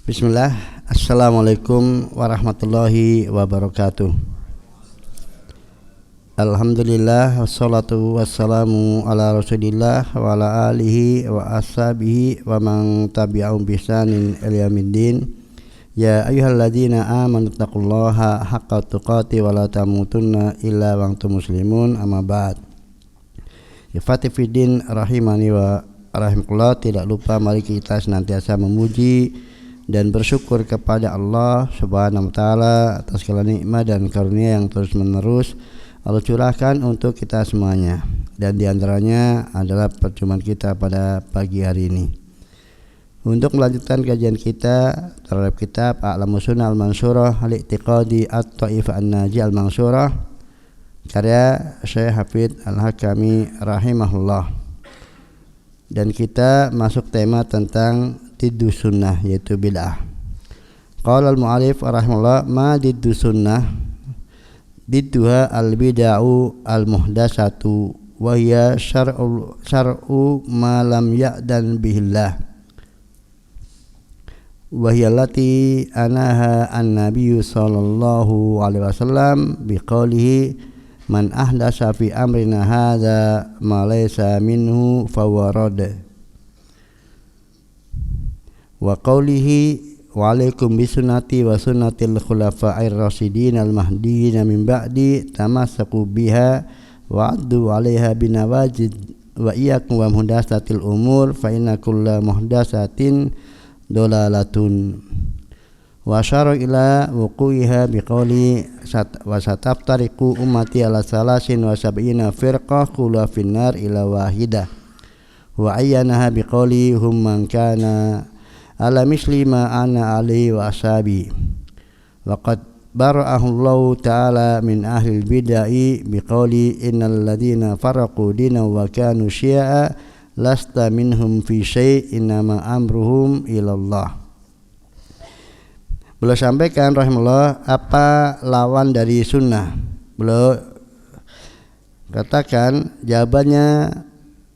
Bismillah. Assalamualaikum warahmatullahi wabarakatuh. Alhamdulillah wassalatu wassalamu ala rasulillah wa ala alihi wa ashabihi wa man tabi'ahum bi ihsanin ila yaumiddin. Ya ayyuhalladzina amanu taqullaha haqqa tuqatih wa la tamutunna illa wa antum muslimun, amma ba'd. Ikhwati fiddin rahimani wa rahimakumullah. Tidak lupa mari kita senantiasa memuji dan bersyukur kepada Allah Subhanahu wa taala atas segala nikmat dan karunia yang terus menerus Allah curahkan untuk kita semuanya, dan diantaranya adalah perjumpaan kita pada pagi hari ini untuk melanjutkan kajian kita terhadap kitab A'lamus Sunnah Al-Mansurah Al-I'tiqadi At-Taifah An-Najiyah Al-Mansurah karya Syekh Hafidz Al-Hakami rahimahullah. Dan kita masuk tema tentang diddu sunnah, yaitu bid'ah. Qala al-mu'allif rahimahullah, ma diddu sunnah didduha al-bid'u al-muhdatsatu wa hiya syar'u ma lam ya'dan bihillah wa hiya allati anaha an-nabiy sallallahu alaihi wasallam biqaulihi man ahdatsa fi amrina hadza ma laysa minhu fawarad wa qawlihi wa alaikum bisunnati wa sunnatil khulafa'ir rasyidin al-mahdiyyin min ba'di tamassaku biha wa addu 'alaiha binawajid wa iyyakum wa muhdatsatil umur fa inna kulla muhdatsatin dalalatun wa asyara ila wuqu'iha biqawli wa sataftariqu ummati ala salasin wa sab'ina firqah kullu finnar ila wahidah wa ayyanaha biqawli hum man kana ala misli ma ana alaihi wa ashabi wa qad bara'ahu Allah ta'ala min ahli bid'ah biqauli innal ladzina faraqu dinahu wa kanu syi'a lasta minhum fi syai' innama amruhum ilallah. Beliau sampaikan rahimahullah apa lawan dari sunnah. Beliau katakan jawabannya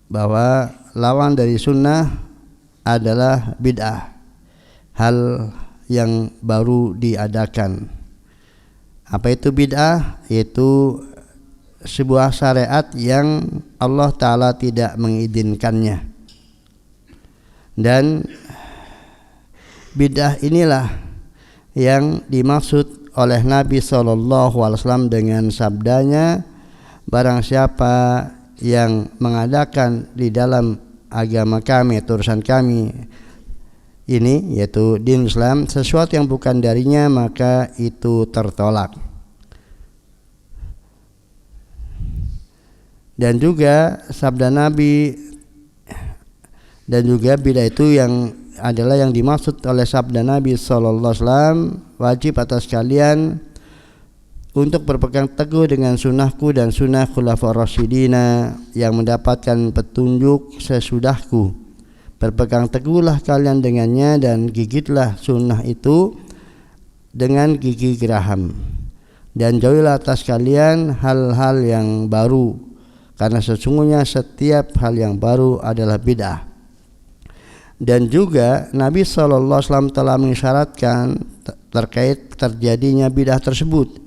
bahwa lawan dari sunnah adalah bid'ah, hal yang baru diadakan. Apa itu bid'ah? Yaitu sebuah syariat yang Allah Ta'ala tidak mengizinkannya. Dan bid'ah inilah yang dimaksud oleh Nabi SAW dengan sabdanya, barang siapa yang mengadakan di dalam agama kami, urusan kami ini, yaitu din Islam, sesuatu yang bukan darinya, maka itu tertolak. Dan juga sabda Nabi, dan juga bid'ah itu yang adalah yang dimaksud oleh sabda Nabi SAW, wajib atas kalian untuk berpegang teguh dengan sunnahku dan sunnah khulafa'ur rasyidina yang mendapatkan petunjuk sesudahku. Berpegang teguhlah kalian dengannya dan gigitlah sunnah itu dengan gigi geraham, dan jauhilah atas kalian hal-hal yang baru, karena sesungguhnya setiap hal yang baru adalah bid'ah. Dan juga Nabi SAW telah mengisyaratkan terkait terjadinya bid'ah tersebut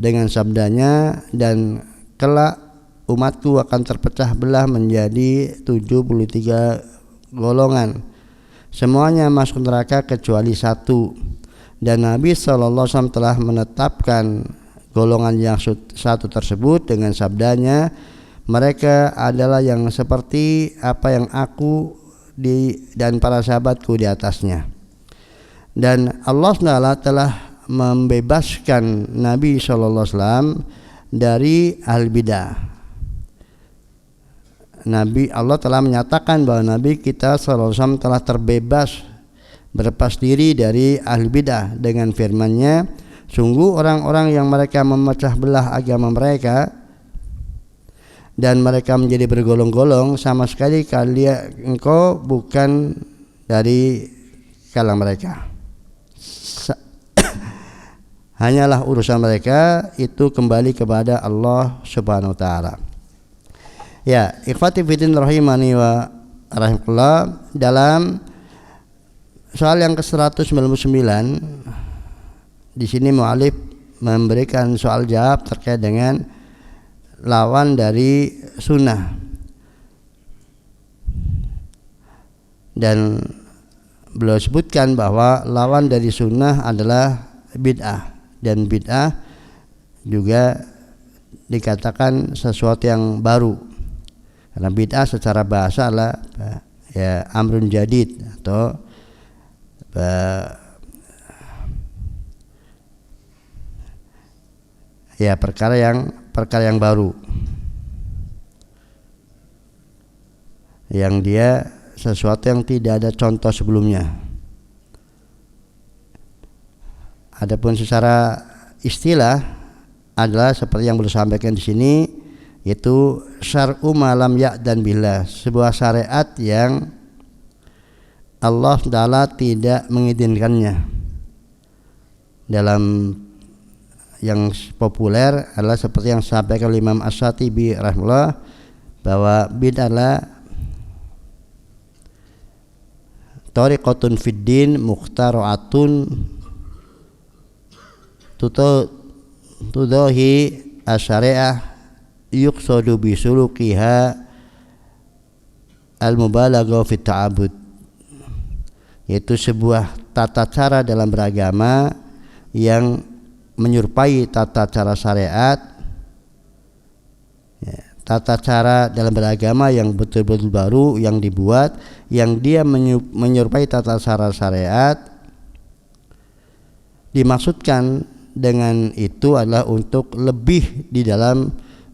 dengan sabdanya, dan kelak umatku akan terpecah belah menjadi 73 golongan, semuanya masuk neraka kecuali satu. Dan Nabi SAW telah menetapkan golongan yang satu tersebut dengan sabdanya, mereka adalah yang seperti apa yang aku dan para sahabatku di atasnya. Dan Allah SWT telah membebaskan Nabi SAW dari ahli bidah. Allah telah menyatakan bahwa Nabi kita SAW telah terbebas, berlepas diri dari ahli bidah dengan firman-Nya, sungguh orang-orang yang mereka memecah belah agama mereka dan mereka menjadi bergolong-golong, sama sekali engkau bukan dari kalangan mereka. Hanyalah urusan mereka itu kembali kepada Allah Subhanahu wa taala. Ya, ikhwati fiddin rahimani wa rahimakumullah, dalam soal yang ke-199 di sini mu'alif memberikan soal jawab terkait dengan lawan dari sunnah, dan beliau sebutkan bahwa lawan dari sunnah adalah bid'ah, dan bid'ah juga dikatakan sesuatu yang baru, karena bid'ah secara bahasa adalah ya amrun jadid atau ya perkara yang baru, yang dia sesuatu yang tidak ada contoh sebelumnya. Adapun secara istilah adalah seperti yang beliau sampaikan di sini, yaitu syar'u malam ya'dan billah, sebuah syariat yang Allah Ta'ala tidak mengizinkannya. Dalam yang populer adalah seperti yang disampaikan oleh Imam Asy-Syatibi rahimahullah, bahwa bid'ah adalah tariqatun fid din mukhtara'atun tudahi asy-syari'ah yuqsadu bisulukiha al-mubalagha fit ta'abbud, yaitu sebuah tata cara dalam beragama yang menyerupai tata cara syariat, ya, tata cara dalam beragama yang betul-betul baru yang dibuat, yang dia menyerupai tata cara syariat. Dimaksudkan dengan itu adalah untuk lebih di dalam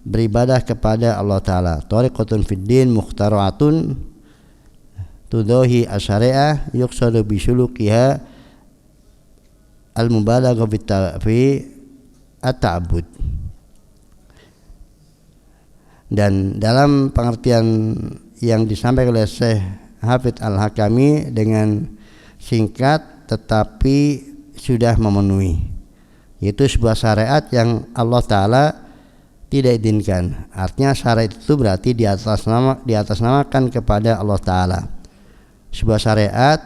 beribadah kepada Allah Ta'ala. Tariqatun fid din mukhtara'atun tudahi asy-syari'ah yuqsadu bisulukiha al-mubalagha fi at-ta'abbud. Dan dalam pengertian yang disampaikan oleh Syekh Hafidz Al-Hakami dengan singkat tetapi sudah memenuhi, yaitu sebuah syariat yang Allah Ta'ala tidak izinkan. Artinya syariat itu berarti diatasnamakan kepada Allah Ta'ala. Sebuah syariat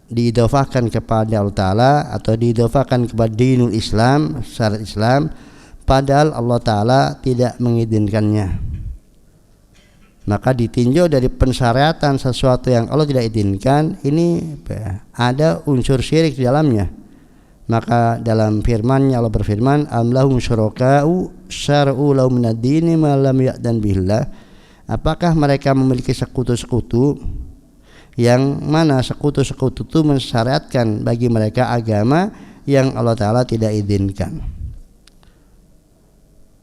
diidhofahkan kepada Allah Ta'ala atau diidhofahkan kepada dinul Islam, syariat Islam, padahal Allah Ta'ala tidak mengizinkannya. Maka ditinjau dari pensyariatan sesuatu yang Allah tidak izinkan, ini ada unsur syirik di dalamnya. Maka dalam firman-Nya Allah berfirman, am lahum syuraka'u syar'u lahum minad dini ma lam ya'dan billah. Apakah mereka memiliki sekutu-sekutu yang mana sekutu-sekutu itu mensyariatkan bagi mereka agama yang Allah Ta'ala tidak izinkan.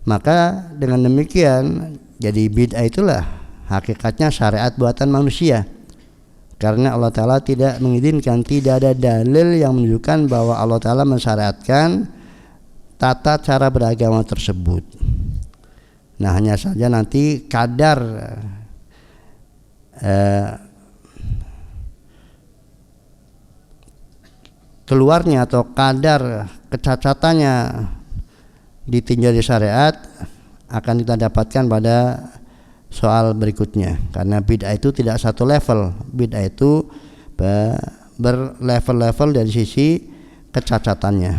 Maka dengan demikian jadi bid'ah itulah hakikatnya syariat buatan manusia, karena Allah Ta'ala tidak mengizinkan, tidak ada dalil yang menunjukkan bahwa Allah Ta'ala mensyariatkan tata cara beragama tersebut. Nah, hanya saja nanti kadar keluarnya atau kadar kecacatannya ditinjau di syariat akan kita dapatkan pada soal berikutnya, karena bid'ah itu tidak satu level. Bid'ah itu berlevel-level dari sisi kecacatannya.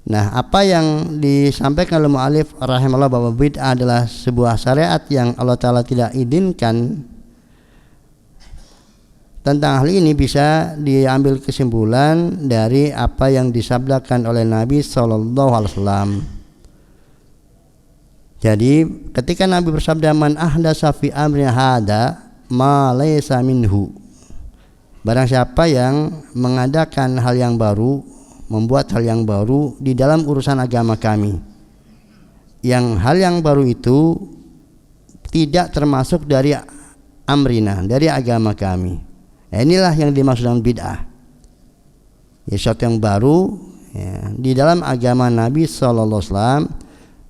Nah, apa yang disampaikan oleh mu'alif rahimahullah bahwa bid'ah adalah sebuah syariat yang Allah Ta'ala tidak izinkan, tentang hal ini bisa diambil kesimpulan dari apa yang disabdakan oleh Nabi SAW. Jadi ketika Nabi bersabda, man ahdasa fi amrina hada ma laysa minhu, barang siapa yang mengadakan hal yang baru, membuat hal yang baru di dalam urusan agama kami, yang hal yang baru itu tidak termasuk dari amrina, dari agama kami. Nah, inilah yang dimaksud dengan bid'ah, ya, sesuatu yang baru ya, di dalam agama Nabi SAW,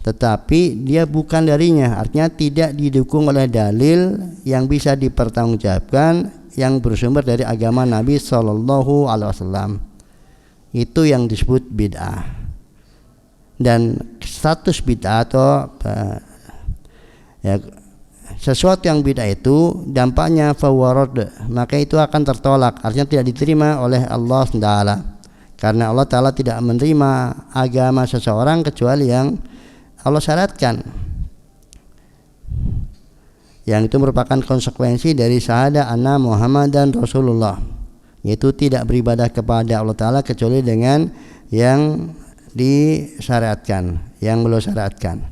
tetapi dia bukan darinya, artinya tidak didukung oleh dalil yang bisa dipertanggungjawabkan yang bersumber dari agama Nabi SAW. Itu yang disebut bid'ah. Dan status bid'ah atau ya, sesuatu yang bid'ah itu dampaknya fawarad, maka itu akan tertolak, artinya tidak diterima oleh Allah SWT. Karena Allah Ta'ala tidak menerima agama seseorang kecuali yang Allah syaratkan, yang itu merupakan konsekuensi dari syahadat anna Muhammadan Rasulullah, yaitu tidak beribadah kepada Allah Ta'ala kecuali dengan yang disyariatkan, yang beliau syariatkan.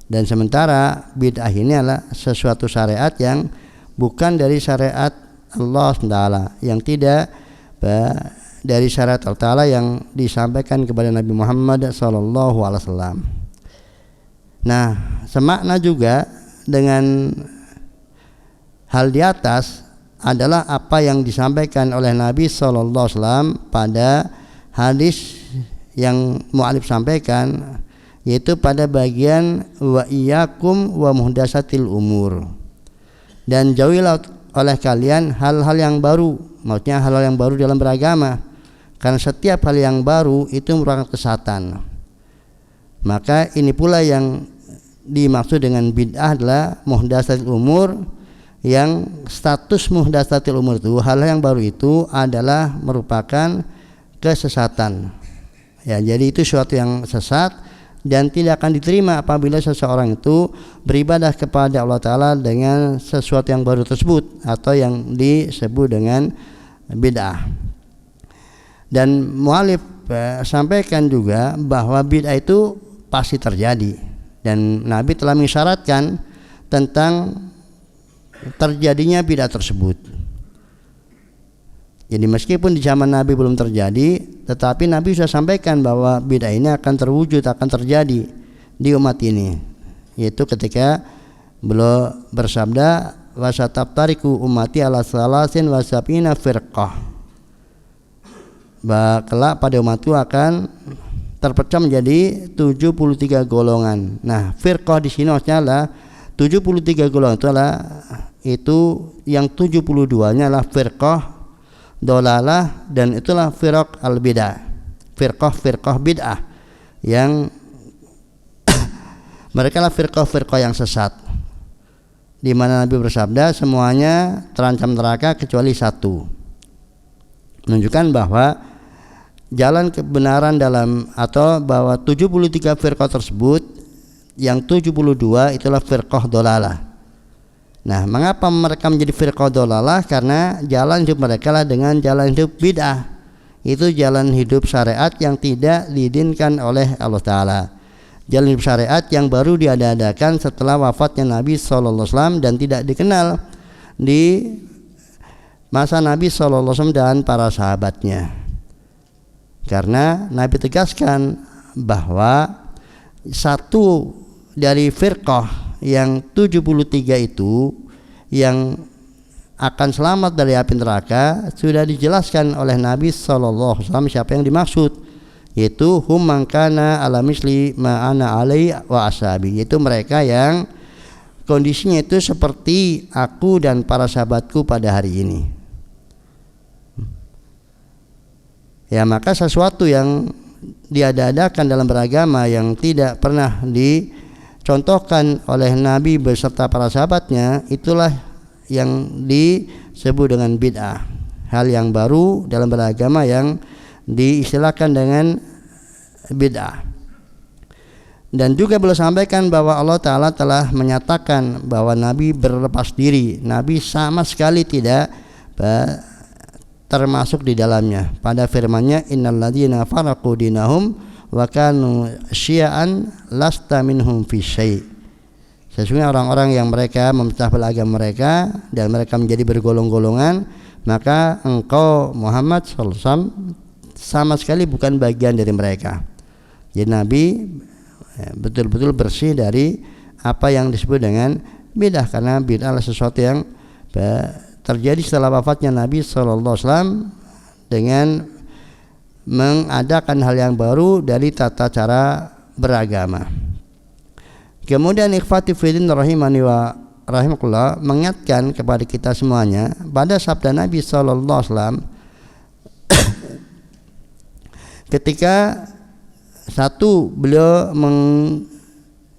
Dan sementara bid'ah ini adalah sesuatu syariat yang bukan dari syariat Allah SWT, yang tidak dari syariat Allah Ta'ala yang disampaikan kepada Nabi Muhammad SAW. Nah, semakna juga dengan hal di atas adalah apa yang disampaikan oleh Nabi SAW pada hadis yang mu'alif sampaikan, yaitu pada bagian wa iyyakum wa muhdatsatil umur, dan jauhilah oleh kalian hal-hal yang baru, maksudnya hal-hal yang baru dalam beragama, karena setiap hal yang baru itu merupakan kesesatan. Maka ini pula yang dimaksud dengan bid'ah adalah muhdatsatil umur, yang status muhdatsatil umur itu, hal-hal yang baru itu adalah merupakan kesesatan. Ya, jadi itu suatu yang sesat dan tidak akan diterima apabila seseorang itu beribadah kepada Allah Ta'ala dengan sesuatu yang baru tersebut atau yang disebut dengan bid'ah. Dan mu'alif sampaikan juga bahwa bid'ah itu pasti terjadi, dan Nabi telah mengisyaratkan tentang terjadinya bid'ah tersebut. Jadi meskipun di zaman Nabi belum terjadi, tetapi Nabi sudah sampaikan bahwa bid'ah ini akan terwujud, akan terjadi di umat ini, yaitu ketika beliau bersabda wasataftariku ummati ala salasin wasabina firqah, kelak pada umatku akan terpecah menjadi 73 golongan. Nah, firqah di sini maksudnya adalah 73 golongan itu yang 72-nya adalah firqah dolalah, dan itulah firaq al-bid'ah, firqah bid'ah, yang mereka lah firqah yang sesat, di mana Nabi bersabda semuanya terancam neraka kecuali satu, menunjukkan bahwa jalan kebenaran dalam, atau bahwa 73 firqah tersebut, yang 72 itulah firqah dolalah. Nah, mengapa mereka menjadi firqah dolalah? Karena jalan hidup mereka lah dengan jalan hidup bid'ah. Itu jalan hidup syariat yang tidak diizinkan oleh Allah Ta'ala, jalan hidup syariat yang baru diadakan setelah wafatnya Nabi SAW dan tidak dikenal di masa Nabi SAW dan para sahabatnya. Karena Nabi tegaskan bahwa satu dari firqah yang 73 itu yang akan selamat dari api neraka sudah dijelaskan oleh Nabi SAW siapa yang dimaksud, yaitu hum man kana ala misli ma ana alai wa ashabi, yaitu mereka yang kondisinya itu seperti aku dan para sahabatku pada hari ini. Ya, maka sesuatu yang diada-adakan dalam beragama yang tidak pernah dicontohkan oleh Nabi beserta para sahabatnya, itulah yang disebut dengan bid'ah, hal yang baru dalam beragama yang diistilahkan dengan bid'ah. Dan juga beliau sampaikan bahwa Allah Ta'ala telah menyatakan bahwa Nabi berlepas diri, Nabi sama sekali tidak termasuk di dalamnya pada firman-Nya innalladzina faraqu dinahum wa kanu syi'an lasta minhum fi syai'. Sesungguhnya orang-orang yang mereka memecah belah agama mereka dan mereka menjadi bergolong-golongan, maka engkau Muhammad sallallahu alaihi wasallam sama sekali bukan bagian dari mereka. Jadi Nabi betul-betul bersih dari apa yang disebut dengan bid'ah, karena bid'ah adalah sesuatu yang terjadi setelah wafatnya Nabi SAW dengan mengadakan hal yang baru dari tata cara beragama. Kemudian ikhwati fiddin rahimani wa rahimakumullah mengingatkan kepada kita semuanya pada sabda Nabi SAW ketika satu beliau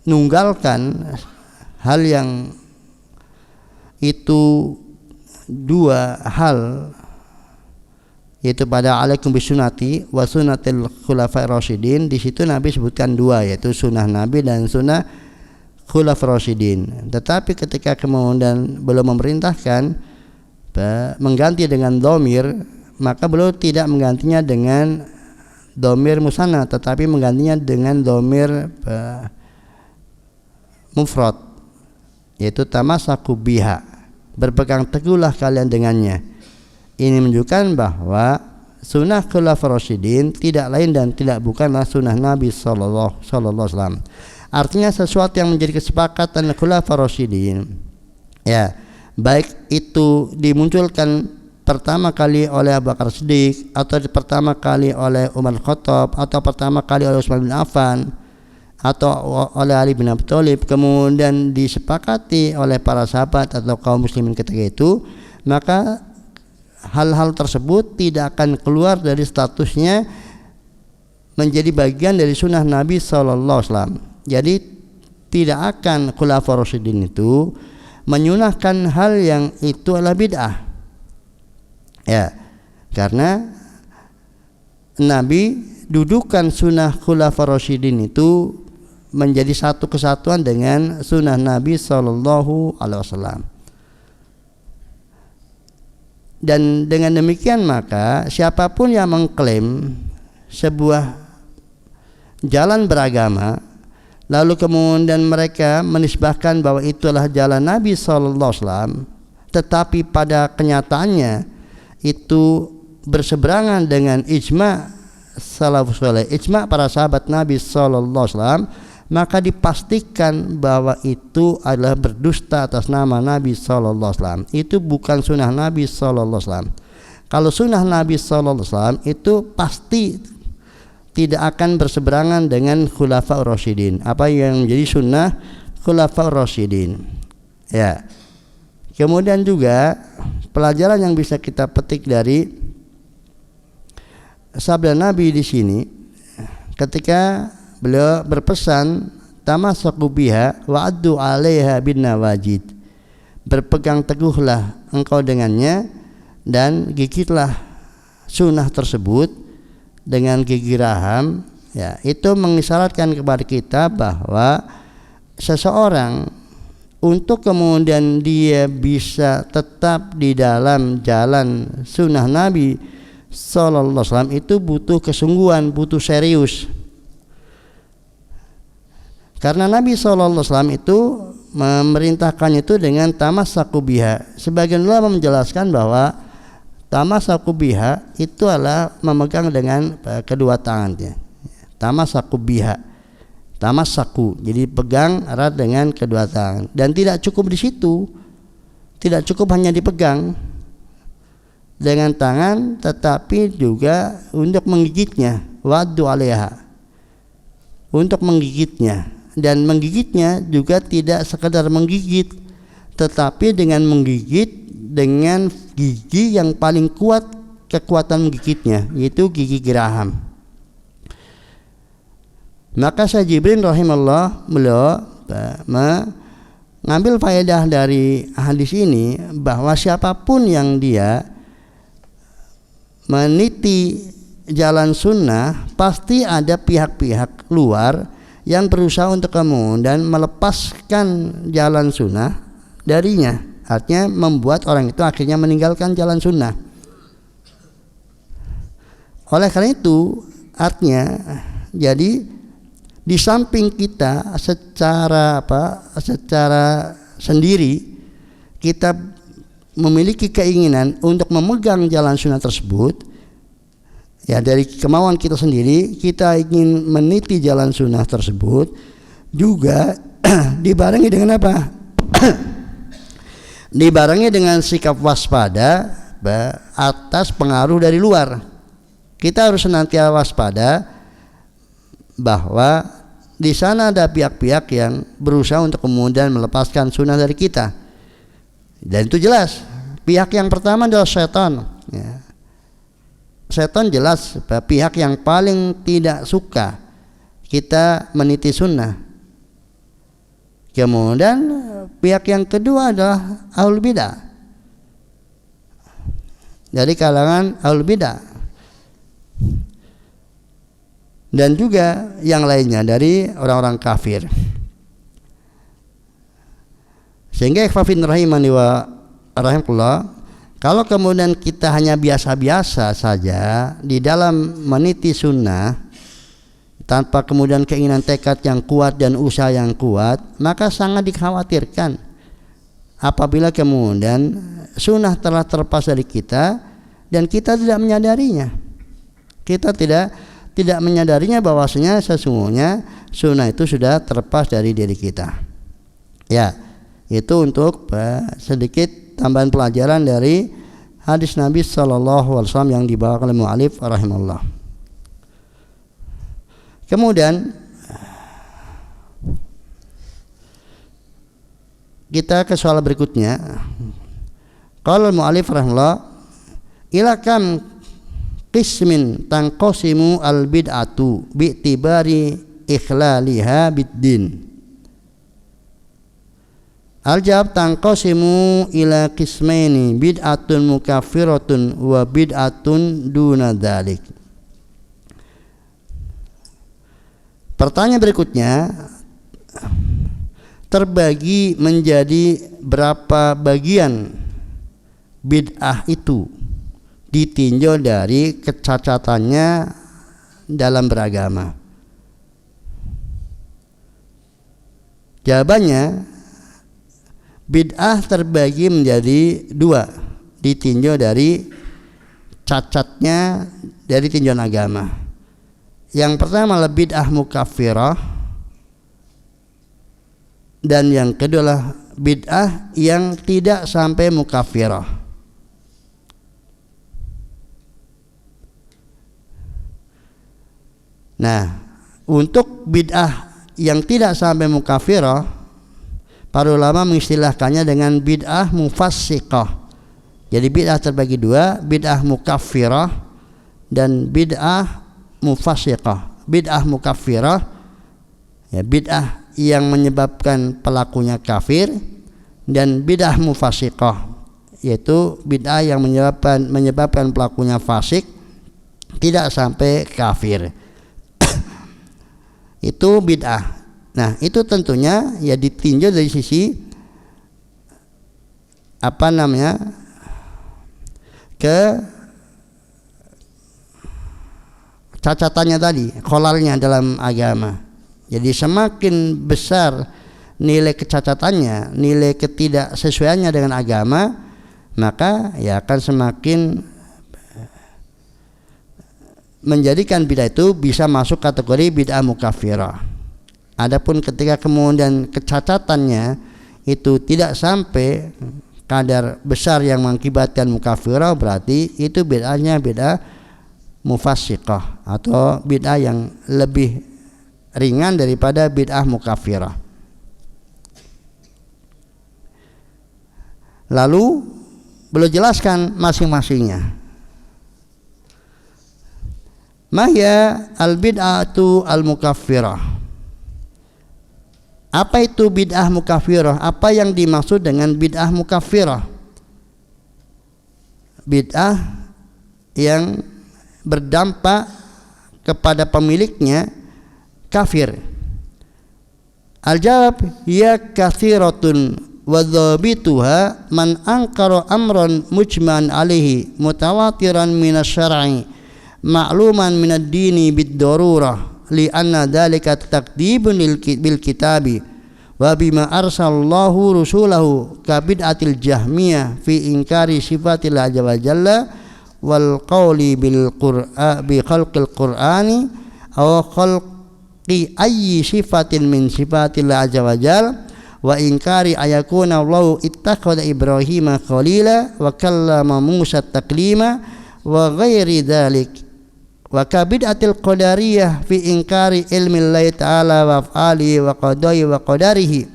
menunggalkan hal yang itu dua hal, yaitu pada alaikum bisunnati wa sunnatil khulafa'ir rasyidin. Di situ Nabi sebutkan dua, yaitu sunnah Nabi dan sunnah khulafa'ir rasyidin. Tetapi ketika kemudian beliau memerintahkan mengganti dengan dhamir, maka beliau tidak menggantinya dengan dhamir musanna, tetapi menggantinya dengan dhamir mufrad, yaitu tamassaku biha, berpegang teguhlah kalian dengannya. Ini menunjukkan bahwa sunnah khulafa'ir rasyidin tidak lain dan tidak bukanlah sunnah Nabi sallallahu alaihi wasallam. Artinya sesuatu yang menjadi kesepakatan khulafa'ir rasyidin, ya, baik itu dimunculkan pertama kali oleh Abu Bakar Siddiq, atau pertama kali oleh Umar Khattab, atau pertama kali oleh Utsman bin Affan, atau oleh Ali bin Abi Thalib, kemudian disepakati oleh para sahabat atau kaum muslimin ketika itu, maka hal-hal tersebut tidak akan keluar dari statusnya menjadi bagian dari sunnah Nabi sallallahu alaihi wasallam. Jadi tidak akan khulafa'ir rasyidin itu menyunahkan hal yang itu adalah bid'ah, ya, karena Nabi dudukan sunnah khulafa'ir rasyidin itu menjadi satu kesatuan dengan sunnah Nabi sallallahu alaihi wasallam. Dan dengan demikian maka siapapun yang mengklaim sebuah jalan beragama, lalu kemudian mereka menisbahkan bahwa itulah jalan Nabi sallallahu alaihi wasallam, tetapi pada kenyataannya itu berseberangan dengan ijma' salafus saleh, ijma' para sahabat Nabi sallallahu alaihi wasallam, maka dipastikan bahwa itu adalah berdusta atas nama Nabi sallallahu alaihi wasallam. Itu bukan sunnah Nabi sallallahu alaihi wasallam. Kalau sunnah Nabi sallallahu alaihi wasallam itu pasti tidak akan berseberangan dengan khulafa'ur rasyidin, apa yang menjadi sunnah khulafa'ur rasyidin, ya. Kemudian juga pelajaran yang bisa kita petik dari sabda Nabi di sini ketika beliau berpesan tamassaku biha wa addu 'alaiha bin nawajid, berpegang teguhlah engkau dengannya dan gigitlah sunnah tersebut dengan gigi raham, ya. Itu mengisyaratkan kepada kita bahwa seseorang untuk kemudian dia bisa tetap di dalam jalan sunnah Nabi sallallahu alaihi wasallam itu butuh kesungguhan, butuh serius. Karena Nabi sallallahu alaihi wasallam itu memerintahkannya itu dengan tamassaku biha. Sebagian ulama menjelaskan bahwa tamassaku biha itu adalah memegang dengan kedua tangannya. Tamassaku biha, tamassaku, jadi pegang erat dengan kedua tangan. Dan tidak cukup di situ, tidak cukup hanya dipegang dengan tangan, tetapi juga untuk menggigitnya, waddu 'alaiha, untuk menggigitnya. Dan menggigitnya juga tidak sekedar menggigit, tetapi dengan menggigit dengan gigi yang paling kuat kekuatan menggigitnya, yaitu gigi geraham. Maka Syekh Jibrin rahimahullah beliau mengambil faedah dari hadis ini bahwa siapapun yang dia meniti jalan sunnah, pasti ada pihak-pihak luar yang berusaha untuk kemudian melepaskan jalan sunnah darinya, artinya membuat orang itu akhirnya meninggalkan jalan sunnah. Oleh karena itu artinya jadi di samping kita secara sendiri kita memiliki keinginan untuk memegang jalan sunnah tersebut, ya, dari kemauan kita sendiri kita ingin meniti jalan sunnah tersebut, juga dibarengi dengan apa? Dibarengi dengan sikap waspada atas pengaruh dari luar. Kita harus senantiasa waspada bahwa di sana ada pihak-pihak yang berusaha untuk kemudian melepaskan sunnah dari kita. Dan itu jelas. Pihak yang pertama adalah setan, ya. Setan jelas pihak yang paling tidak suka kita meniti sunnah. Kemudian pihak yang kedua adalah ahlul bidah, dari kalangan ahlul bidah, dan juga yang lainnya dari orang-orang kafir. Sehingga ikhwafin rahimani wa rahimahullah, kalau kemudian kita hanya biasa-biasa saja di dalam meniti sunnah tanpa kemudian keinginan tekad yang kuat dan usaha yang kuat, maka sangat dikhawatirkan apabila kemudian sunnah telah terlepas dari kita dan kita tidak menyadarinya. Kita tidak menyadarinya bahwasanya sesungguhnya sunnah itu sudah terlepas dari diri kita. Ya, itu untuk sedikit tambahan pelajaran dari hadis Nabi sallallahu alaihi wasallam yang dibawakan oleh mu'allif rahimahullah. Kemudian kita ke soal berikutnya. Qala mu'allif rahimahullah, ila kam qismin tanqasimu al bid'atu bi'tibari ikhlaliha bid-din. Al-jawab tanqasimu ila qismaini bid'atun mukaffiratun wa bid'atun duna dzalik. Pertanyaan berikutnya, terbagi menjadi berapa bagian bid'ah itu ditinjau dari kecacatannya dalam beragama? Jawabannya, bid'ah terbagi menjadi dua, ditinjau dari cacatnya dari tinjauan agama. Yang pertama adalah bid'ah mukaffirah, dan yang kedua adalah bid'ah yang tidak sampai mukaffirah. Nah, untuk bid'ah yang tidak sampai mukaffirah, para ulama mengistilahkannya dengan bid'ah mufassiqah. Jadi bid'ah terbagi dua, bid'ah mukaffirah dan bid'ah mufassiqah. Bid'ah mukaffirah, ya, bid'ah yang menyebabkan pelakunya kafir, dan bid'ah mufassiqah, yaitu bid'ah yang menyebabkan pelakunya fasik, tidak sampai kafir. Itu bid'ah. Nah, itu tentunya ya ditinjau dari sisi cacatannya tadi, kholalnya dalam agama. Jadi semakin besar nilai kecacatannya, nilai ketidaksesuaiannya dengan agama, maka ya akan semakin menjadikan bid'ah itu bisa masuk kategori bid'ah mukaffirah. Adapun ketika kemudian kecacatannya itu tidak sampai kadar besar yang mengakibatkan mukaffirah, berarti itu bid'ahnya bid'ah mufassiqah atau bid'ah yang lebih ringan daripada bid'ah mukaffirah. Lalu beliau jelaskan masing-masingnya. Mahya al-bid'atu al-mukaffirah. Apa itu bid'ah mukaffirah? Apa yang dimaksud dengan bid'ah mukaffirah? Bid'ah yang berdampak kepada pemiliknya kafir. Al-jawab, ya kathiratun wa dhabituha man ankara amran mujman alaihi mutawatiran minas syar'i ma'luman minad dini bid-darurah li'anna dhalika takdibun bil kitabi wa bima arsalallahu rusulahu ka bid'atil jahmiyah fi inkari sifatil azza wa jalla wal qawli bil qur'an bi khalqil qur'ani aw khalqi ayyi sifatin min sifatil azza wa jalla wa inkari ayakuna Allahu ittakhadha Ibrahima khalila wa kallama Musa taklima wa ghairi dhalik wa kabid'atil qadariyah fi inkari ilmi Allah ta'ala wa af'ali wa qadai wa qadarihi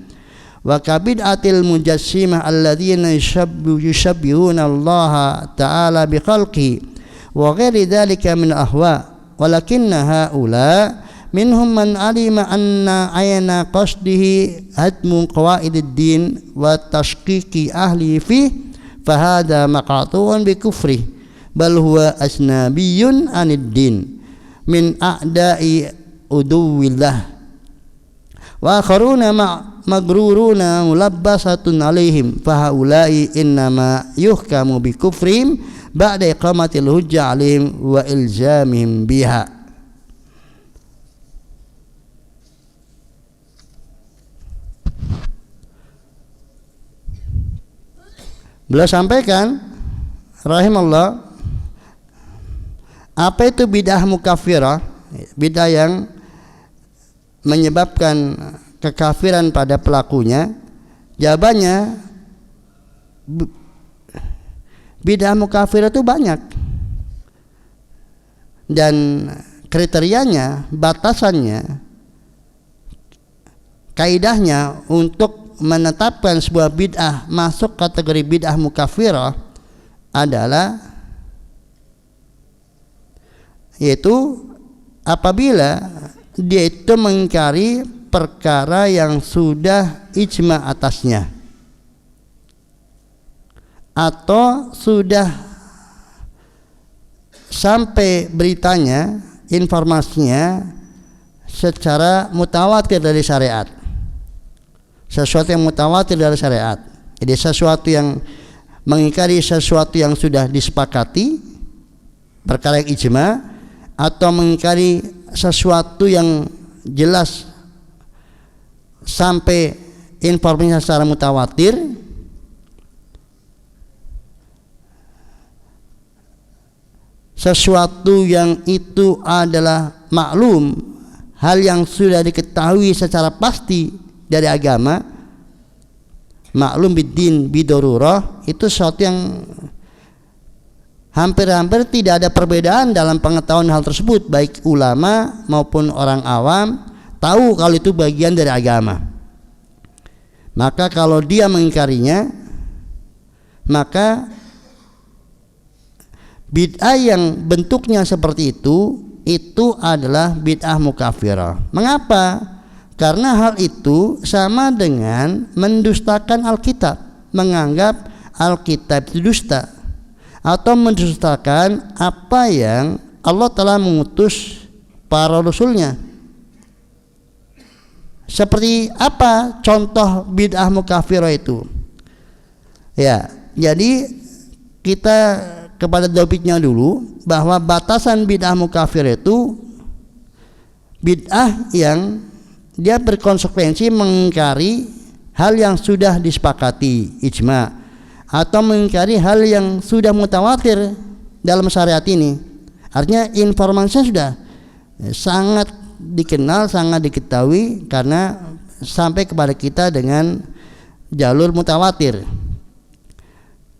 wa kabid'atil mujassimah alladzina yushabbihuna Allah ta'ala bi khalqihi wa ghairi dhalika min ahwa walakinna haula minhum man alima anna ayna qasdihi hadmu qawaidid din wa tashqiqi ahli fi fahada maqatu'un bi kufri bal huwa asnabiyun anid din min a'da'i uduwillah wa akharuna magruruna mulabbasatun alaihim fahaulai innama yuhkamu bi kufrihim ba'da iqamatil hujjah alaihim wa ilzamihim biha. Beliau sampaikan rahimallah, apa itu bid'ah mukaffirah, bid'ah yang menyebabkan kekafiran pada pelakunya? Jawabannya, bid'ah mukaffirah itu banyak, dan kriterianya, batasannya, kaidahnya untuk menetapkan sebuah bid'ah masuk kategori bid'ah mukaffirah adalah, yaitu apabila dia itu mengingkari perkara yang sudah ijma atasnya atau sudah sampai beritanya, informasinya secara mutawatir dari syariat, sesuatu yang mutawatir dari syariat. Jadi sesuatu yang mengingkari sesuatu yang sudah disepakati, perkara yang ijma, atau mengingkari sesuatu yang jelas sampai informasinya secara mutawatir, sesuatu yang itu adalah maklum, hal yang sudah diketahui secara pasti dari agama, maklum biddin bidorurah, itu sesuatu yang hampir-hampir tidak ada perbedaan dalam pengetahuan hal tersebut, baik ulama maupun orang awam tahu kalau itu bagian dari agama. Maka kalau dia mengingkarinya, maka bid'ah yang bentuknya seperti itu adalah bid'ah mukaffirah. Mengapa? Karena hal itu sama dengan mendustakan Alkitab, menganggap Alkitab itu dusta, atau mendustakan apa yang Allah telah mengutus para rasulnya. Seperti apa contoh bid'ah mukaffirah itu? Ya, jadi kita kepada topiknya dulu, bahwa batasan bid'ah mukaffirah itu bid'ah yang dia berkonsekuensi mengingkari hal yang sudah disepakati ijma, atau mengingkari hal yang sudah mutawatir dalam syariat ini. Artinya informasinya sudah sangat dikenal, sangat diketahui karena sampai kepada kita dengan jalur mutawatir.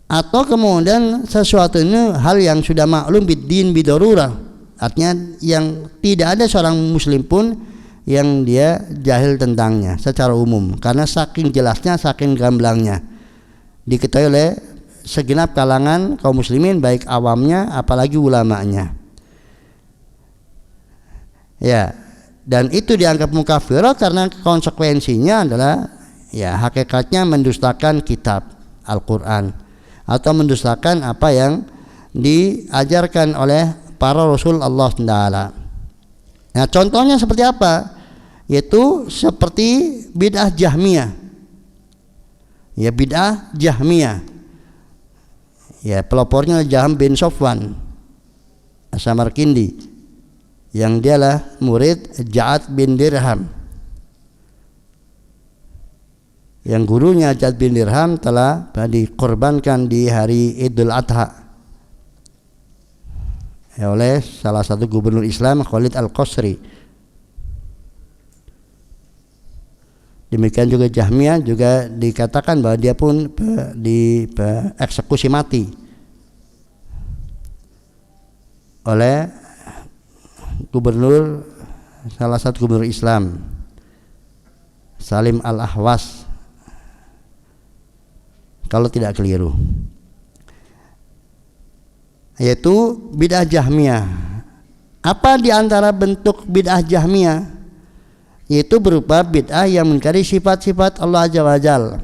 Atau kemudian sesuatu ini hal yang sudah maklum biddin bidorurah, artinya yang tidak ada seorang muslim pun yang dia jahil tentangnya secara umum, karena saking jelasnya, saking gamblangnya diketahui oleh segenap kalangan kaum muslimin, baik awamnya apalagi ulamanya. Ya, dan itu dianggap mukaffirah karena konsekuensinya adalah ya hakikatnya mendustakan kitab Al-Quran atau mendustakan apa yang diajarkan oleh para rasul Allah Taala. Nah, contohnya seperti apa? Yaitu seperti bid'ah Jahmiyah. Ya, bid'ah Jahmiyah. Ya, pelopornya Jahm bin Sofwan As-Samarkindi, yang dialah murid Ja'ad bin Dirham, yang gurunya Ja'ad bin Dirham telah dikorbankan di hari Idul Adha ya, oleh salah satu gubernur Islam, Khalid Al-Qasri. Demikian juga Jahmiyah juga dikatakan bahwa dia pun dieksekusi mati oleh gubernur, salah satu gubernur Islam, Salim Al-Ahwas, kalau tidak keliru. Yaitu bid'ah Jahmiyah Apa di antara bentuk bid'ah Jahmiyah? Yaitu berupa bid'ah yang mengingkari sifat-sifat Allah Azza wa Jalla.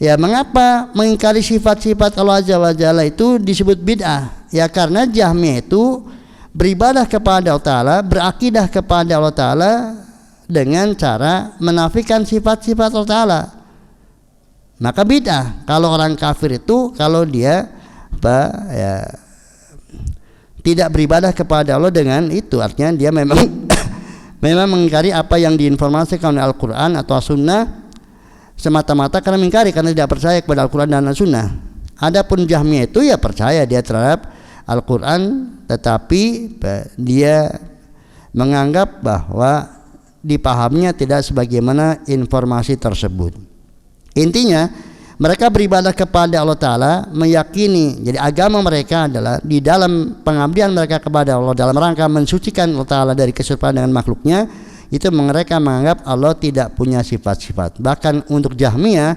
Ya, mengapa mengingkari sifat-sifat Allah Azza wa Jalla itu disebut bid'ah? Ya karena Jahmiyah itu beribadah kepada Allah Ta'ala, berakidah kepada Allah Ta'ala dengan cara menafikan sifat-sifat Allah Ta'ala. Maka bid'ah. Kalau orang kafir itu kalau dia tidak beribadah kepada Allah dengan itu, artinya dia memang memang mengingkari apa yang diinformasikan oleh Al-Quran atau Sunnah semata-mata karena mengingkari, karena tidak percaya kepada Al-Quran dan Sunnah. Adapun Jahmiyah itu ya percaya dia terhadap Al-Quran, tetapi dia menganggap bahwa dipahaminya tidak sebagaimana informasi tersebut. Intinya mereka beribadah kepada Allah Ta'ala, meyakini jadi agama mereka adalah di dalam pengabdian mereka kepada Allah dalam rangka mensucikan Allah Ta'ala dari keserupaan dengan makhluknya. Itu mereka menganggap Allah tidak punya sifat-sifat. Bahkan untuk Jahmiyah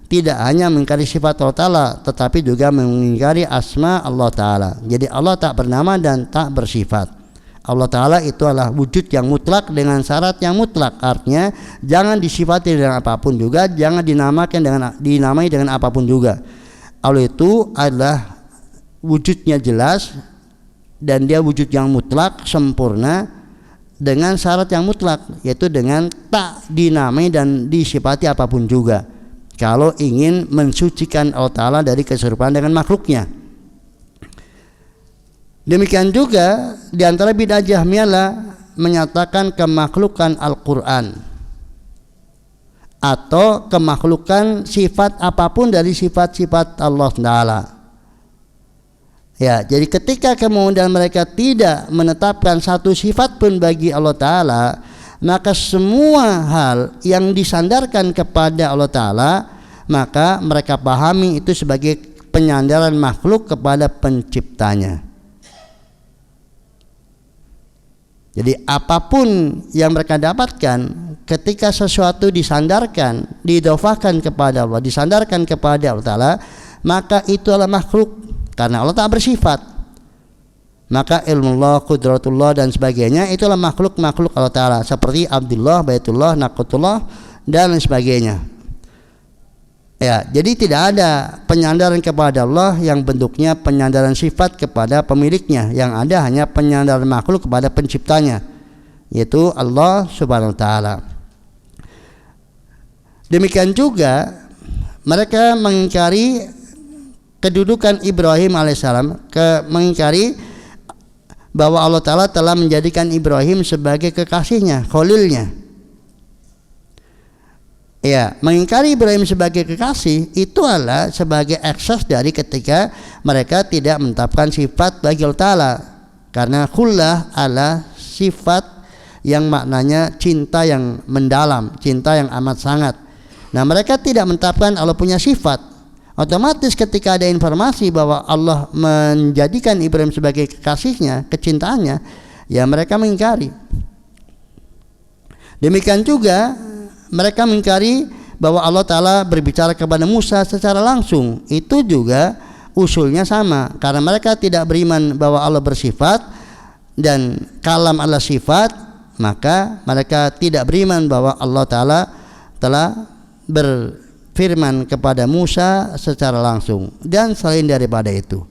tidak hanya mengingkari sifat Allah Ta'ala, tetapi juga mengingkari asma Allah Ta'ala. Jadi Allah tak bernama dan tak bersifat. Allah Ta'ala itu adalah wujud yang mutlak dengan syarat yang mutlak. Artinya jangan disifati dengan apapun juga, jangan dinamai dengan apapun juga. Allah itu adalah wujudnya jelas dan dia wujud yang mutlak, sempurna, dengan syarat yang mutlak, yaitu dengan tak dinamai dan disifati apapun juga kalau ingin mensucikan Allah Ta'ala dari keserupaan dengan makhluknya. Demikian juga diantara bid'ah Jahmiyah lah menyatakan kemakhlukan Al-Quran atau kemakhlukan sifat apapun dari sifat-sifat Allah Ta'ala. Ya, jadi ketika kemudian mereka tidak menetapkan satu sifat pun bagi Allah Ta'ala, maka semua hal yang disandarkan kepada Allah Ta'ala maka mereka pahami itu sebagai penyandaran makhluk kepada penciptanya. Jadi apapun yang mereka dapatkan ketika sesuatu disandarkan, diidhofahkan kepada Allah, disandarkan kepada Allah Ta'ala, maka itu adalah makhluk. Karena Allah tak bersifat, maka ilmu Allah, qudratullah dan sebagainya itulah makhluk-makhluk Allah Ta'ala, seperti Abdullah, Baitullah, Naqatullah dan sebagainya. Ya, jadi tidak ada penyandaran kepada Allah yang bentuknya penyandaran sifat kepada pemiliknya. Yang ada hanya penyandaran makhluk kepada penciptanya, yaitu Allah Subhanahu wa Ta'ala. Demikian juga mereka mengingkari kedudukan Ibrahim alaihissalam, mengingkari bahwa Allah Ta'ala telah menjadikan Ibrahim sebagai kekasihnya, khalilnya. Ya, mengingkari Ibrahim sebagai kekasih itu adalah sebagai ekses dari ketika mereka tidak menetapkan sifat bagi Allah Ta'ala. Karena khullah adalah sifat yang maknanya cinta yang mendalam, cinta yang amat sangat. Nah, mereka tidak menetapkan Allah punya sifat. Otomatis ketika ada informasi bahwa Allah menjadikan Ibrahim sebagai kekasihnya, kecintaannya, ya mereka mengingkari. Demikian juga mereka mengingkari bahwa Allah Ta'ala berbicara kepada Musa secara langsung. Itu juga usulnya sama, karena mereka tidak beriman bahwa Allah bersifat dan kalam adalah sifat, maka mereka tidak beriman bahwa Allah Ta'ala telah firman kepada Musa secara langsung dan selain daripada itu.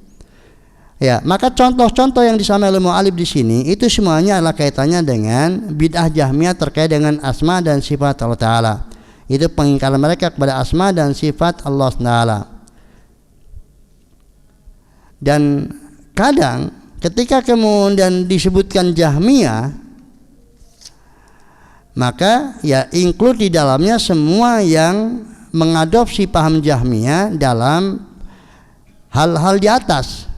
Ya, maka contoh-contoh yang disampaikan oleh mu'allif di sini itu semuanya adalah kaitannya dengan bid'ah Jahmiyah terkait dengan asma dan sifat Allah Ta'ala. Itu pengingkaran mereka kepada asma dan sifat Allah Ta'ala. Dan kadang ketika kemudian disebutkan Jahmiyah, maka ya include di dalamnya semua yang mengadopsi paham Jahmiyah dalam hal-hal di atas.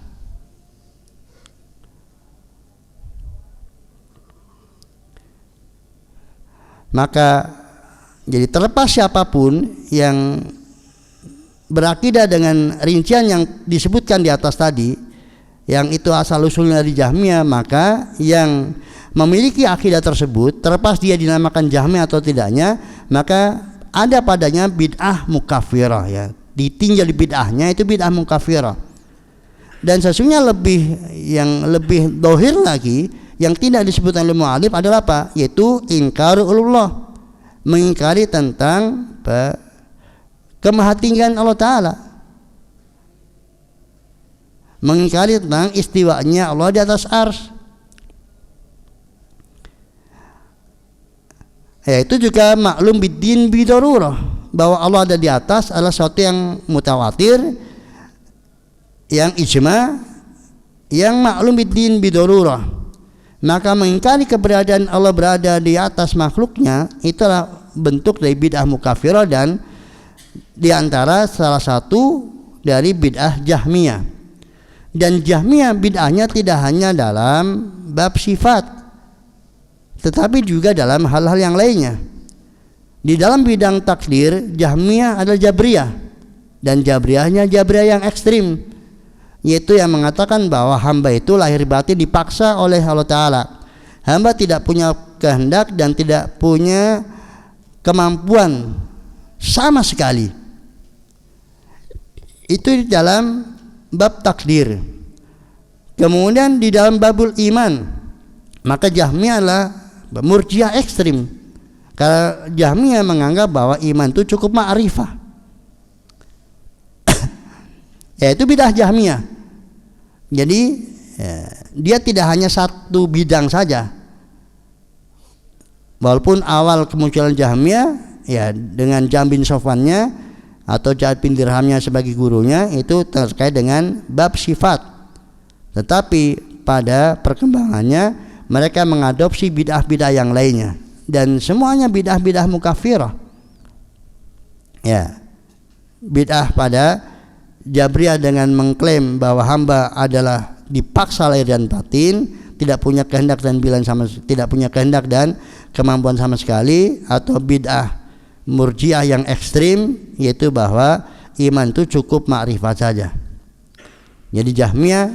Maka jadi terlepas siapapun yang berakidah dengan rincian yang disebutkan di atas tadi, yang itu asal usulnya dari Jahmiyah, maka yang memiliki akidah tersebut, terlepas dia dinamakan Jahmiyah atau tidaknya, maka ada padanya bid'ah mukaffirah, ya. Ditinjau di bid'ahnya itu bid'ah mukaffirah. Dan sesungguhnya yang lebih dohir lagi yang tidak disebutkan oleh mu'allif adalah apa? Yaitu ingkarullah, mengingkari tentang kemahatinggian Allah Ta'ala, mengingkari tentang istiwanya Allah di atas arsy. Ya, itu juga maklum biddin bidarurah, bahwa Allah ada di atas adalah sesuatu yang mutawatir, yang ijma, yang maklum biddin bidarurah. Maka mengingkari keberadaan Allah berada di atas makhluknya itulah bentuk dari bid'ah mukaffirah, dan diantara salah satu dari bid'ah Jahmiyah. Dan Jahmiyah bid'ahnya tidak hanya dalam bab sifat, tetapi juga dalam hal-hal yang lainnya. Di dalam bidang takdir, Jahmiyah adalah Jabriyah, dan Jabriyahnya Jabriyah yang ekstrim, yaitu yang mengatakan bahwa hamba itu lahir batin dipaksa oleh Allah Ta'ala. Hamba tidak punya kehendak dan tidak punya kemampuan sama sekali. Itu di dalam bab takdir. Kemudian di dalam babul iman, maka Jahmiyah adalah Murji'ah ekstrim. Karena Jahmiyah menganggap bahwa iman itu cukup ma'rifah. Yaitu bidah Jahmiyah. Jadi dia tidak hanya satu bidang saja. Walaupun awal kemunculan Jahmiyah ya dengan Jahm bin Safwannya atau Ja'ad bin Dirhamnya sebagai gurunya itu terkait dengan bab sifat. Tetapi pada perkembangannya mereka mengadopsi bid'ah-bid'ah yang lainnya, dan semuanya bid'ah-bid'ah mukaffirah. Ya, bid'ah pada Jabriyah dengan mengklaim bahwa hamba adalah dipaksa lahir dan batin, tidak punya kehendak dan tidak punya kehendak dan kemampuan sama sekali, atau bid'ah Murji'ah yang ekstrim, yaitu bahwa iman itu cukup ma'rifat saja. Jadi Jahmiyah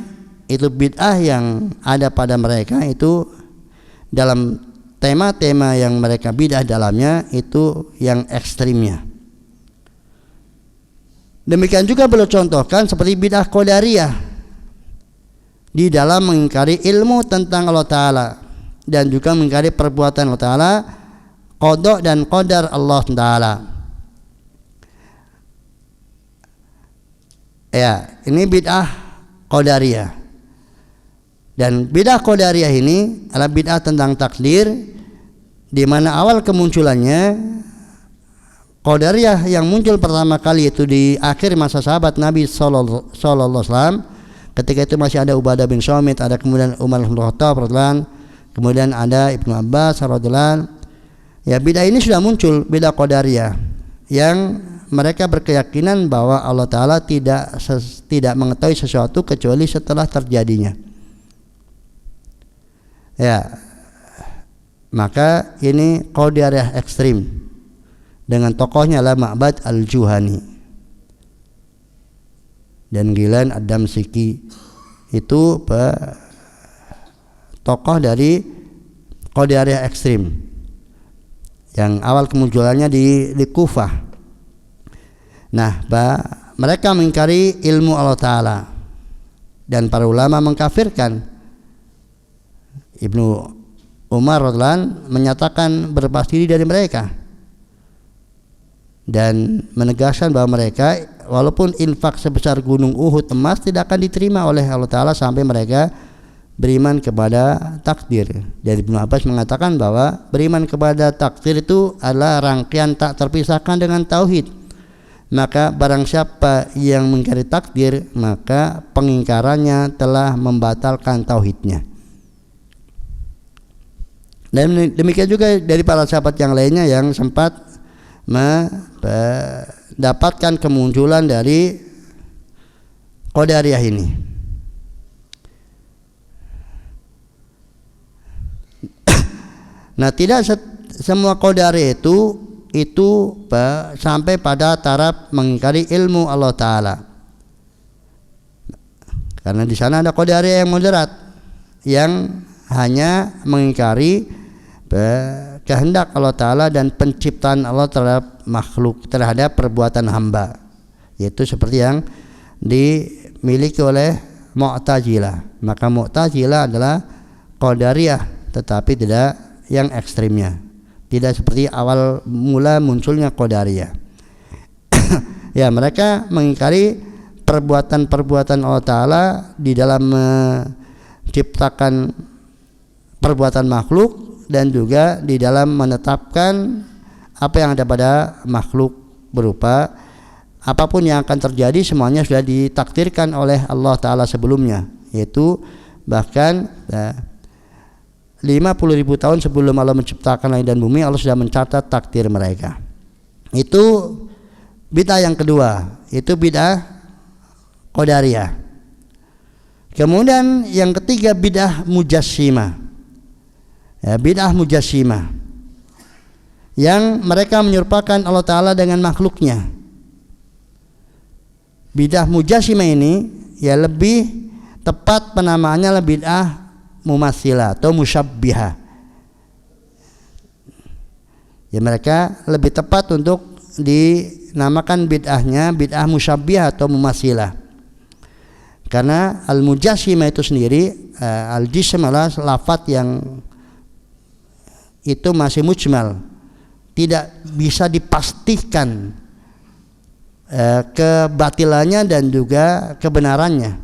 itu bid'ah yang ada pada mereka itu dalam tema-tema yang mereka bid'ah dalamnya itu yang ekstrimnya. Demikian juga beliau contohkan seperti bid'ah Qadariyah di dalam mengingkari ilmu tentang Allah Ta'ala, dan juga mengingkari perbuatan Allah Ta'ala, qada dan qadar Allah Ta'ala. Ya, ini bid'ah Qadariyah. Dan bid'ah Qadariyah ini adalah bid'ah tentang takdir, di mana awal kemunculannya Qadariyah yang muncul pertama kali itu di akhir masa sahabat Nabi sallallahu alaihi wasallam. Ketika itu masih ada Ubadah bin Samit, ada kemudian Umar bin Khattab radhiyallahu, kemudian ada Ibnu Abbas radhiyallahu. Ya, bid'ah ini sudah muncul, bid'ah Qadariyah, yang mereka berkeyakinan bahwa Allah Ta'ala tidak mengetahui sesuatu kecuali setelah terjadinya. Ya, maka ini Qadariyah ekstrim dengan tokohnya adalah Ma'bad al-Juhani dan Gilan ad-Damsyiki. Itu tokoh dari Qadariyah ekstrim yang awal kemunculannya di Kufah. Nah, mereka mengingkari ilmu Allah Ta'ala, dan para ulama mengkafirkan. Ibnu Umar radhiyallahu menyatakan berlepas diri dari mereka dan menegaskan bahwa mereka walaupun infak sebesar gunung Uhud emas tidak akan diterima oleh Allah Ta'ala sampai mereka beriman kepada takdir. Dari Ibnu Abbas mengatakan bahwa beriman kepada takdir itu adalah rangkaian tak terpisahkan dengan tauhid. Maka barang siapa yang mengingkari takdir, maka pengingkarannya telah membatalkan tauhidnya. Dan demikian juga dari para sahabat yang lainnya yang sempat mendapatkan kemunculan dari Qadariyah ini. Nah, tidak semua Qadariyah itu sampai pada taraf mengingkari ilmu Allah Ta'ala, karena di sana ada Qadariyah yang moderat yang hanya mengingkari kehendak Allah Ta'ala dan penciptaan Allah terhadap makhluk, terhadap perbuatan hamba, yaitu seperti yang dimiliki oleh Mu'tazilah. Maka Mu'tazilah adalah Qadariyah, tetapi tidak yang ekstrimnya, tidak seperti awal mula munculnya Qadariyah. Ya, mereka mengingkari perbuatan-perbuatan Allah Ta'ala di dalam menciptakan perbuatan makhluk dan juga di dalam menetapkan apa yang ada pada makhluk, berupa apapun yang akan terjadi semuanya sudah ditakdirkan oleh Allah Ta'ala sebelumnya, yaitu bahkan 50.000 tahun sebelum Allah menciptakan langit dan bumi, Allah sudah mencatat takdir mereka. Itu bid'ah yang kedua, itu bid'ah Qadariyah. Kemudian yang ketiga bid'ah Mujassimah. Ya, bid'ah Mujassimah yang mereka menyerupakan Allah Ta'ala dengan makhluknya. Bid'ah Mujassimah ini ya lebih tepat penamaannya adalah bid'ah Mumatsilah atau Musyabbihah. Ya, mereka lebih tepat untuk dinamakan bid'ahnya bid'ah Musyabbihah atau Mumatsilah. Karena al-Mujassimah itu sendiri al-jism adalah lafadz yang itu masih mujmal, tidak bisa dipastikan kebatilannya dan juga kebenarannya.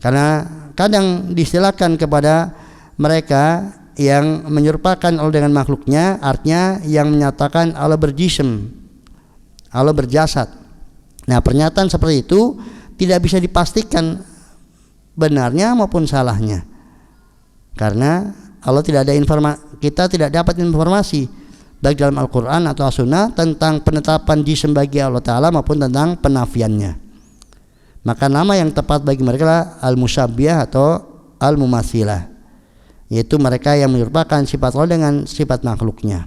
Karena kadang diistilahkan kepada mereka yang menyerupakan Allah dengan makhluknya, artinya yang menyatakan Allah berjism, Allah berjasad. Nah, pernyataan seperti itu tidak bisa dipastikan benarnya maupun salahnya, karena Allah tidak ada kita tidak dapat informasi baik dalam Al-Quran atau As-Sunnah tentang penetapan jism bagi Allah Ta'ala maupun tentang penafiannya. Maka nama yang tepat bagi mereka adalah Al-Musyabbihah atau Al-Mumatsilah, yaitu mereka yang menyerupakan sifat Allah dengan sifat makhluknya.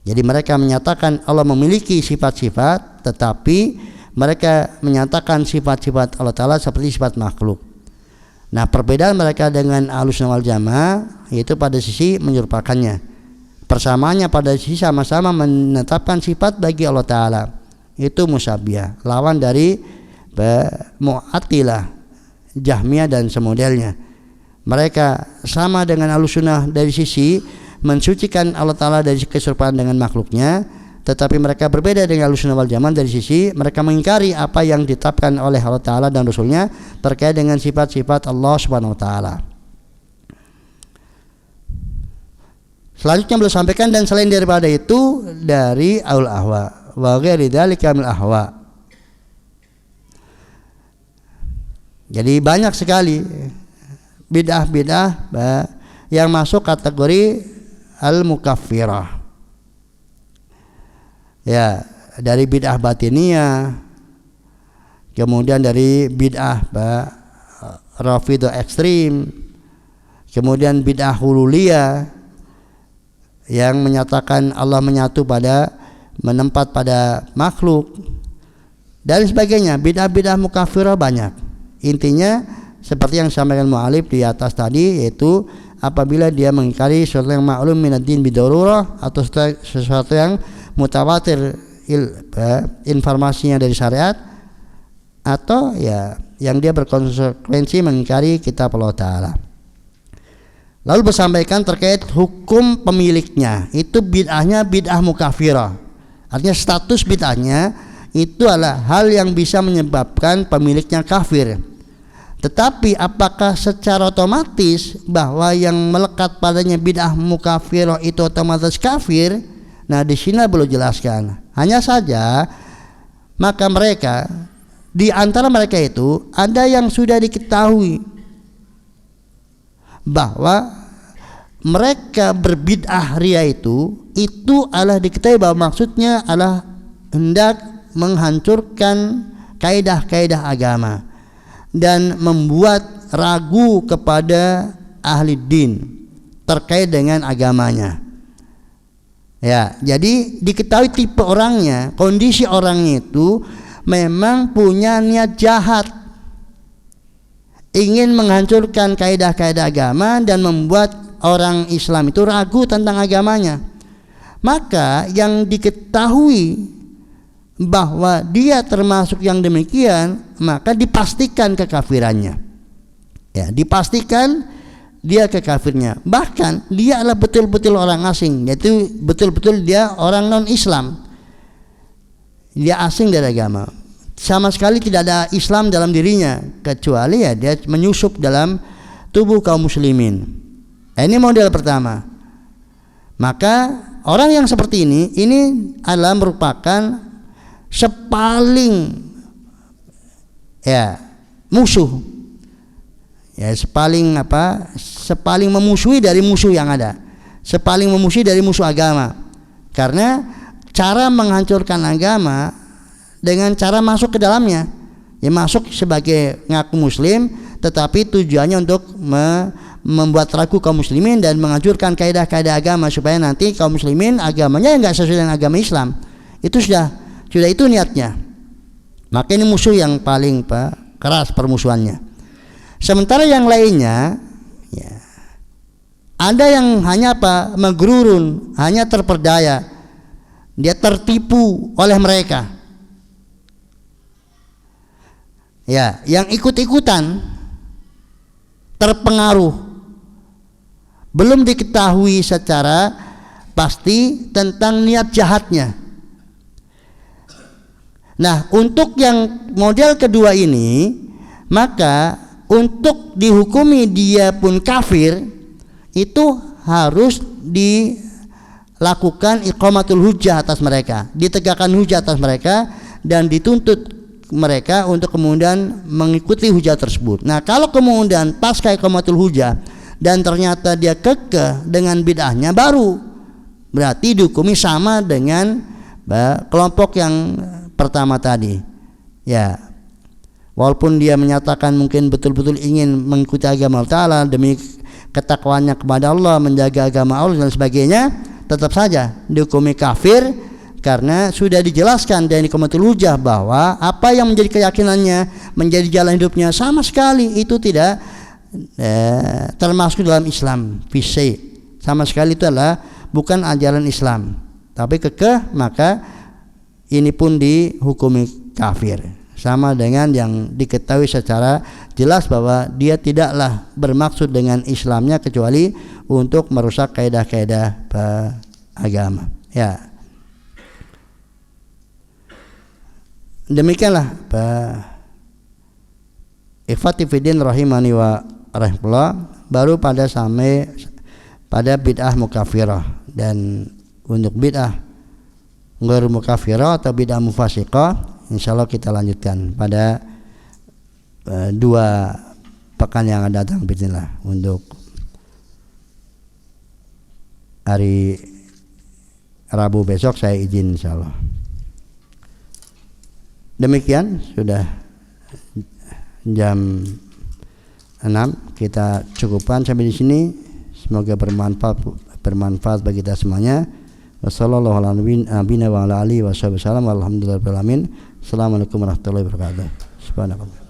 Jadi mereka menyatakan Allah memiliki sifat-sifat, tetapi mereka menyatakan sifat-sifat Allah Ta'ala seperti sifat makhluk. Nah, perbedaan mereka dengan Ahlussunnah wal Jamaah yaitu pada sisi menyerupakannya. Persamaannya pada sisi sama-sama menetapkan sifat bagi Allah Ta'ala, itu Musyabbihah, lawan dari Mu'attilah, Jahmiyah dan semodelnya. Mereka sama dengan Ahlussunnah dari sisi mensucikan Allah Ta'ala dari keserupaan dengan makhluknya, tetapi mereka berbeda dengan Ahlussunnah wal Jamaah dari sisi mereka mengingkari apa yang ditetapkan oleh Allah Ta'ala dan Rasulnya terkait dengan sifat-sifat Allah Subhanahu wa Ta'ala. Selanjutnya beliau sampaikan, dan selain daripada itu dari aul ahwa wa ghairi dzalika min ahwa. Jadi banyak sekali bid'ah-bid'ah yang masuk kategori al-mukaffirah. Ya, dari bid'ah batiniyah, kemudian dari bid'ah Rafidhah ekstrim, kemudian bid'ah hululiyah yang menyatakan Allah menyatu pada menempat pada makhluk dan sebagainya. Bid'ah-bid'ah mukaffirah banyak. Intinya seperti yang disampaikan mu'alif di atas tadi, yaitu apabila dia mengingkari sesuatu yang ma'lum minad din bidharurah atau sesuatu yang mutawatir informasinya dari syariat, atau ya yang dia berkonsekuensi mengingkari kitab Allah Ta'ala. Lalu bersampaikan terkait hukum pemiliknya, itu bid'ahnya bid'ah mukaffirah. Artinya status bid'ahnya itu adalah hal yang bisa menyebabkan pemiliknya kafir. Tetapi apakah secara otomatis bahwa yang melekat padanya bid'ah mukaffirah itu otomatis kafir? Nah, di sini belum jelaskan. Hanya saja maka mereka, di antara mereka itu ada yang sudah diketahui bahwa mereka berbid'ah ria itu adalah diketahui bahwa maksudnya adalah hendak menghancurkan kaidah-kaidah agama dan membuat ragu kepada ahli din terkait dengan agamanya. Ya, jadi diketahui tipe orangnya, kondisi orangnya itu memang punya niat jahat, ingin menghancurkan kaidah-kaidah agama dan membuat orang Islam itu ragu tentang agamanya. Maka yang diketahui bahwa dia termasuk yang demikian, maka dipastikan kekafirannya. Ya, dipastikan dia kekafirnya. Bahkan dia adalah betul-betul orang asing, yaitu betul-betul dia orang non-Islam. Dia asing dari agama. Sama sekali tidak ada Islam dalam dirinya, kecuali ya dia menyusup dalam tubuh kaum muslimin. Ini model pertama. Maka orang yang seperti ini adalah merupakan sepaling musuh. Ya, sepaling memusuhi dari musuh yang ada. Sepaling memusuhi dari musuh agama. Karena cara menghancurkan agama dengan cara masuk ke dalamnya, ya masuk sebagai ngaku muslim, tetapi tujuannya untuk membuat ragu kaum muslimin dan menghancurkan kaidah-kaidah agama supaya nanti kaum muslimin agamanya enggak sesuai dengan agama Islam. Itu sudah itu niatnya. Maka ini musuh yang paling keras permusuhannya. Sementara yang lainnya, ya, ada yang hanya menggerurun, hanya terperdaya, dia tertipu oleh mereka. Ya, yang ikut-ikutan terpengaruh, belum diketahui secara pasti tentang niat jahatnya. Nah, untuk yang model kedua ini, maka untuk dihukumi dia pun kafir, itu harus dilakukan iqamatul hujjah atas mereka, ditegakkan hujjah atas mereka dan dituntut mereka untuk kemudian mengikuti hujah tersebut. Nah, kalau kemudian pasca iqamatul hujah dan ternyata dia kekeh dengan bid'ahnya, baru berarti dihukumi sama dengan kelompok yang pertama tadi. Ya, walaupun dia menyatakan mungkin betul-betul ingin mengikuti agama Allah Ta'ala demi ketakwaannya kepada Allah, menjaga agama Allah dan sebagainya, tetap saja dihukumi kafir. Karena sudah dijelaskan dari iqamatul hujjah bahwa apa yang menjadi keyakinannya, menjadi jalan hidupnya sama sekali itu tidak termasuk dalam Islam. Fisik sama sekali itu adalah bukan ajaran Islam, tapi kekeh, maka ini pun dihukumi kafir, sama dengan yang diketahui secara jelas bahwa dia tidaklah bermaksud dengan Islamnya kecuali untuk merusak kaidah-kaidah agama. Ya, demikianlah ikhwati fiddin rahimani wa rahimahullah. Baru pada bid'ah mukafirah, dan untuk bid'ah ghairu mukafirah atau bid'ah mufasiqah insyaallah kita lanjutkan pada 2 pekan yang akan datang bismillah. Untuk hari Rabu besok saya izin insyaallah. Demikian sudah jam 6, kita cukupkan sampai di sini. Semoga bermanfaat bagi kita semuanya. Wassallallahu ala nabiyina wa ala alihi wasallam. Alhamdulillahirabbil alamin. Assalamualaikum warahmatullahi wabarakatuh. Subhanallah.